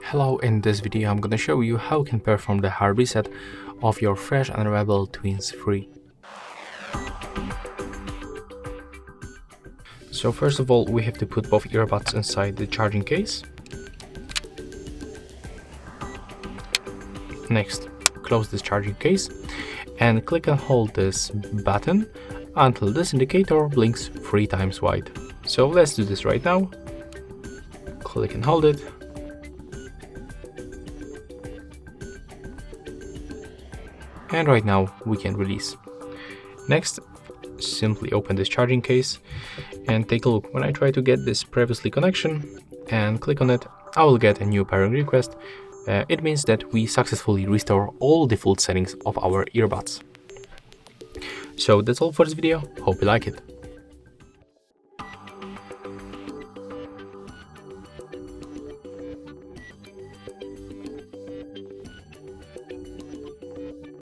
Hello, in this video I'm gonna show you how you can perform the hard reset of your Fresh and Rebel Twins 3. So first of all, we have to put both earbuds inside the charging case. Next, close this charging case and click and hold this button until this indicator blinks 3 times wide. So let's do this right now. Click and hold it. And right now we can release. Next, simply open this charging case and take a look. When I try to get this previously connection and click on it, I will get a new pairing request. It means that we successfully restore all default settings of our earbuds. So that's all for this video. Hope you like it.